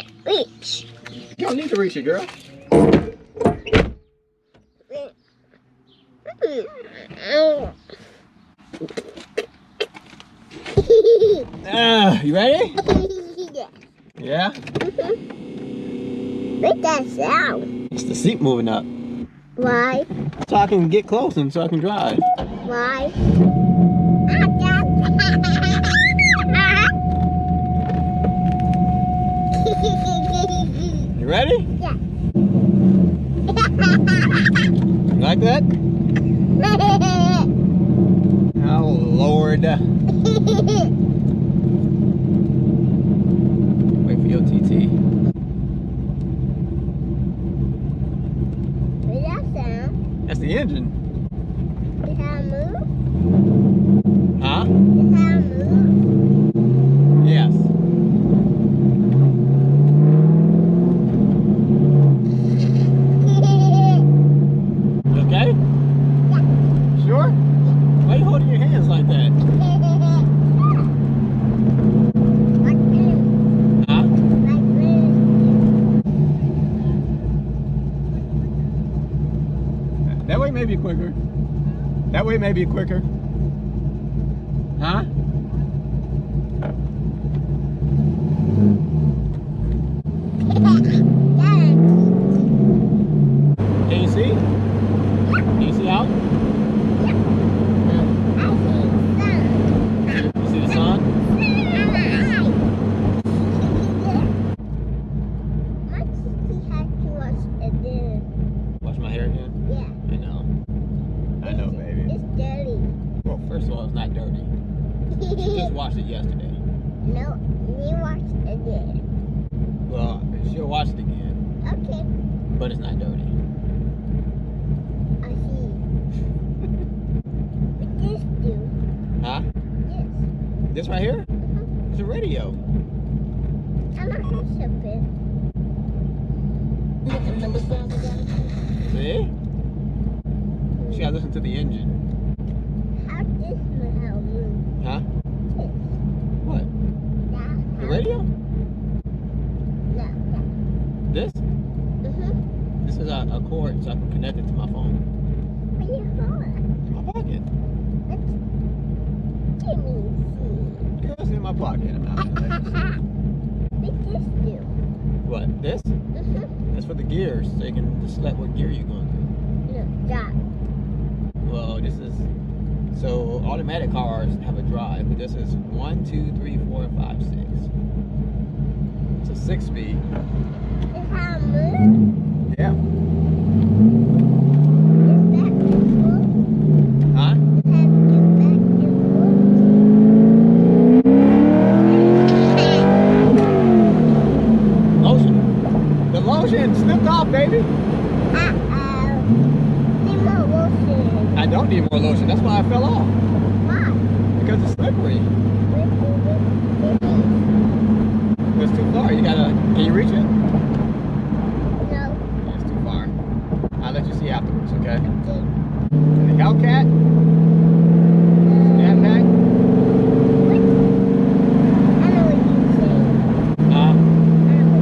can't reach. You don't need to reach it, girl. You ready? Yeah. Yeah? What's that sound? It's the seat moving up. Why? So I can get close and so I can drive. Why? You ready? Yeah. You like that? Oh, Lord. Wait for your TT. What's that sound? That's the engine. Is that a move? Huh? Is that a move? Yes. You okay? Sure? Why are you holding your hands like that? Huh? That way may be quicker. That way may be quicker. Huh? Can you see? Can you see out? You see the sun? Wash my hair again? Yeah. I know, baby. It's dirty. Well, first of all, it's not dirty. She just washed it yesterday. No, you watch it again. Well, she'll wash it again, Okay, but it's not dirty. I see. What this do? Huh? This. This right here? It's a radio. I'm not gonna ship it. See? She gotta listen to the engine. How this one help move? Huh? This. What? That. The radio? No, that. This? This is a cord so I can connect it to my phone. What are you holding? In my pocket. Let me see. Girl, it's in my pocket. I'm out of place. What this do? What? This? That's for the gears, so you can just select what gear you're going to. No, that. Well, this is so automatic cars have a drive, but this is 1, 2, 3, 4, 5, 6. It's a 6-speed. Is how it moves? Yeah. Is back and forth? Huh? Is that do back and forth? Lotion. The lotion slipped off, baby. Need more lotion. I don't need more lotion. That's why I fell off. Why? Because it's slippery. It's too far. You gotta. Can you reach it? No. Yeah, it's too far. I'll let you see afterwards, okay? Okay. The Hellcat. Scat pack. I know what you're saying. I know what Huh? you're saying.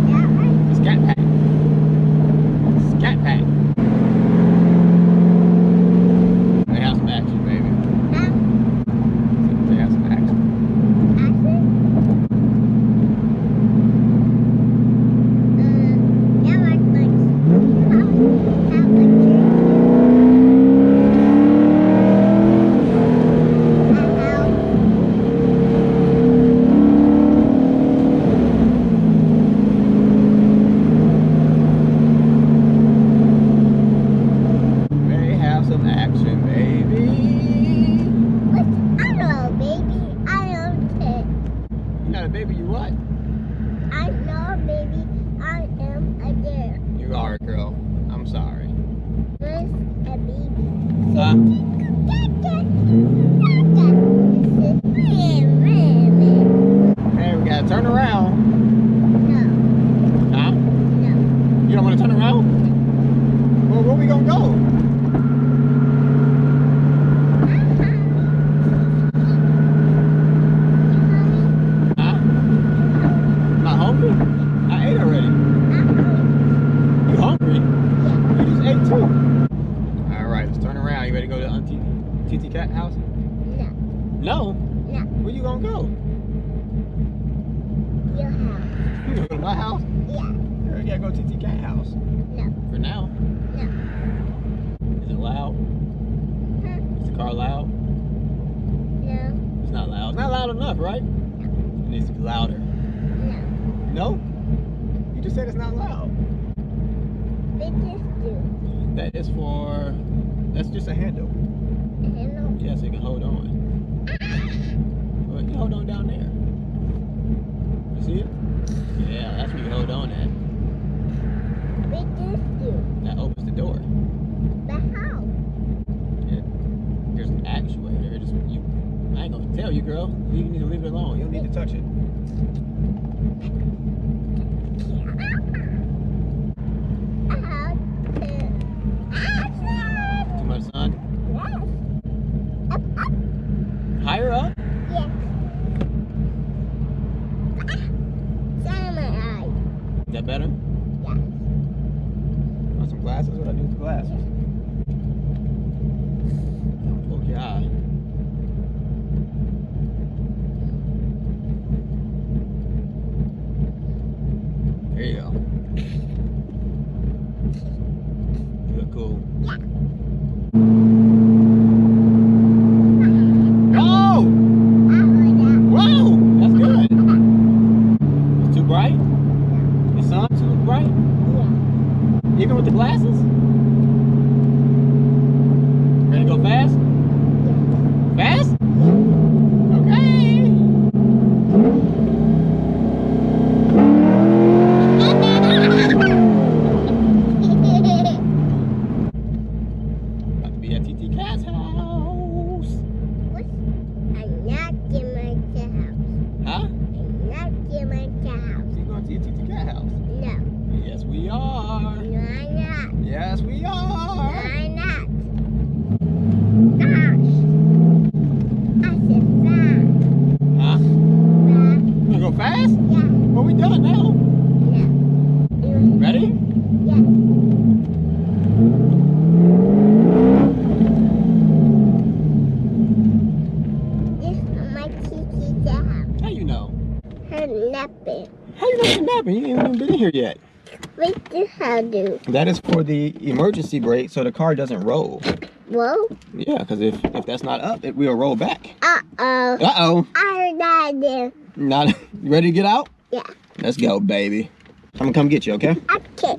That right? The scat pack. Scat pack. They have some action, baby. That right? They have some action. Yeah, like No? No. Where you gonna go? Your house. You gonna go to my house? Yeah. Girl, you gotta go to TT Cat house. No. For now. No. Is it loud? Huh? Is the car loud? No. It's not loud. It's not loud enough, right? It needs to be louder. No. No? You just said it's not loud. They just do. That is for... That's just a handle. Handle. Yeah, so you can hold on. Well, you can hold on down there. You see it? Yeah, that's where you hold on at. They just do. That opens the door. But how? There's an actuator. Just you. I ain't gonna tell you, girl. You need to leave it alone. You don't need to touch it. Too much sun. Yes. Up, up. Higher up. Yes. Sun in my eye. Is that better? Yes. Want some glasses? What do I do with the glasses? Don't poke your eye. There you go. You look cool. Yeah. Oh! I heard that. Whoa! That's good. It's too bright? The sun too bright? Yeah. Even with the glasses? Ready to go fast? Fast? Okay. About to be at TT Cat's house. I'm not in my house. Huh? I'm not in my house. You going to your TT Cat house? No. Yes, we are. No, I'm not. Yes, we No, are. I'm not. Gosh. I said fast. Huh? Fast. You gonna go fast? Yeah. Well, we done now. No. Ready? Yeah. This is my Kiki's house. How you know? Her napping. How you know she's napping? You ain't even been in here yet. Wait, this how do. That is for the emergency brake so the car doesn't roll. Whoa. Yeah, because if that's not up, it will roll back. Uh-oh. Uh-oh. I heard that there. Not you ready to get out? Yeah. Let's go, baby. I'm gonna come get you, okay? Okay.